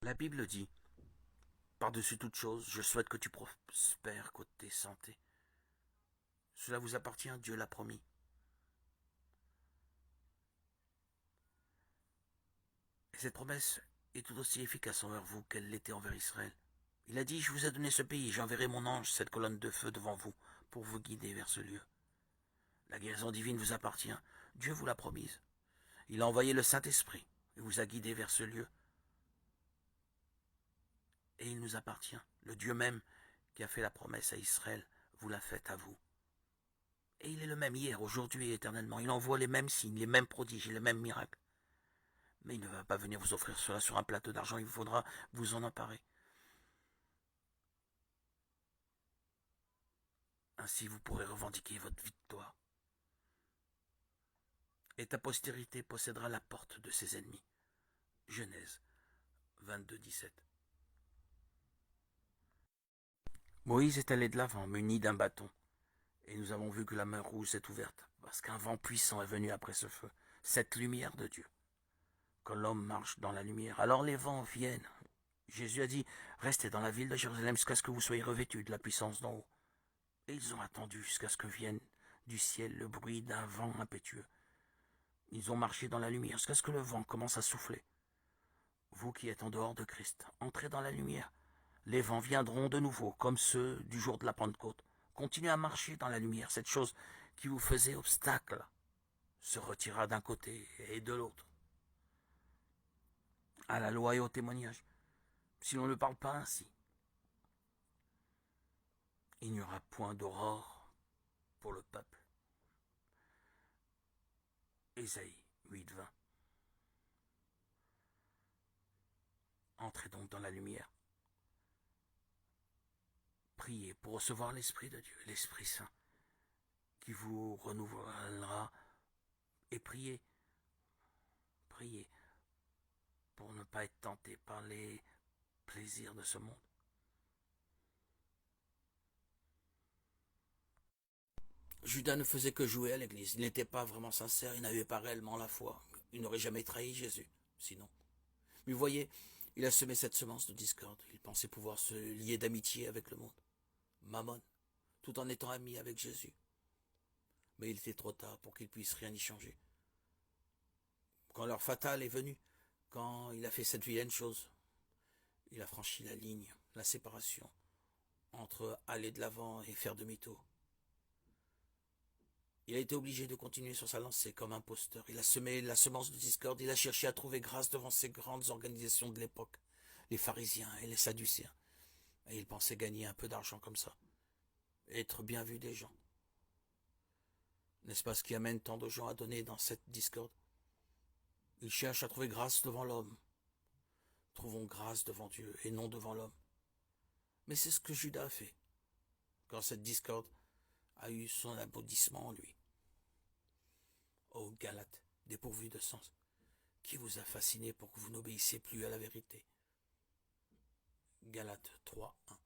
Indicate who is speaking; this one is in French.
Speaker 1: La Bible dit, par-dessus toute chose, je souhaite que tu prospères côté santé. Cela vous appartient, Dieu l'a promis. Et cette promesse est tout aussi efficace envers vous qu'elle l'était envers Israël. Il a dit, je vous ai donné ce pays, j'enverrai mon ange, cette colonne de feu devant vous, pour vous guider vers ce lieu. La guérison divine vous appartient, Dieu vous l'a promise. Il a envoyé le Saint-Esprit, et vous a guidé vers ce lieu. Et il nous appartient, le Dieu même qui a fait la promesse à Israël, vous l'a faite à vous. Et il est le même hier, aujourd'hui et éternellement. Il envoie les mêmes signes, les mêmes prodiges et les mêmes miracles. Mais il ne va pas venir vous offrir cela sur un plateau d'argent, il faudra vous en emparer. Ainsi vous pourrez revendiquer votre victoire. Et ta postérité possédera la porte de ses ennemis. Genèse 22, 17. Moïse est allé de l'avant, muni d'un bâton. Et nous avons vu que la mer rouge s'est ouverte, parce qu'un vent puissant est venu après ce feu, cette lumière de Dieu. Quand l'homme marche dans la lumière, alors les vents viennent. Jésus a dit, restez dans la ville de Jérusalem jusqu'à ce que vous soyez revêtus de la puissance d'en haut. Et ils ont attendu jusqu'à ce que vienne du ciel le bruit d'un vent impétueux. Ils ont marché dans la lumière jusqu'à ce que le vent commence à souffler. Vous qui êtes en dehors de Christ, entrez dans la lumière. Les vents viendront de nouveau, comme ceux du jour de la Pentecôte. Continuez à marcher dans la lumière. Cette chose qui vous faisait obstacle se retirera d'un côté et de l'autre. À la loi et au témoignage, si l'on ne parle pas ainsi, il n'y aura point d'aurore pour le peuple. Ésaïe 8:20. Entrez donc dans la lumière. Priez pour recevoir l'Esprit de Dieu, l'Esprit Saint, qui vous renouvellera. Et priez pour ne pas être tenté par les plaisirs de ce monde. Judas ne faisait que jouer à l'église. Il n'était pas vraiment sincère, il n'avait pas réellement la foi. Il n'aurait jamais trahi Jésus, sinon. Mais vous voyez, il a semé cette semence de discorde. Il pensait pouvoir se lier d'amitié avec le monde, Mammon, tout en étant ami avec Jésus. Mais il était trop tard pour qu'il puisse rien y changer. Quand l'heure fatale est venue, quand il a fait cette vilaine chose, il a franchi la ligne, la séparation entre aller de l'avant et faire demi-tour. Il a été obligé de continuer sur sa lancée comme imposteur. Il a semé la semence de discorde, il a cherché à trouver grâce devant ces grandes organisations de l'époque, les pharisiens et les sadducéens. Et il pensait gagner un peu d'argent comme ça, être bien vu des gens. N'est-ce pas ce qui amène tant de gens à donner dans cette discorde? Il cherche à trouver grâce devant l'homme. Trouvons grâce devant Dieu et non devant l'homme. Mais c'est ce que Judas a fait, quand cette discorde a eu son aboutissement en lui. Ô Galates, dépourvus de sens, qui vous a fasciné pour que vous n'obéissiez plus à la vérité? Galates 3:1.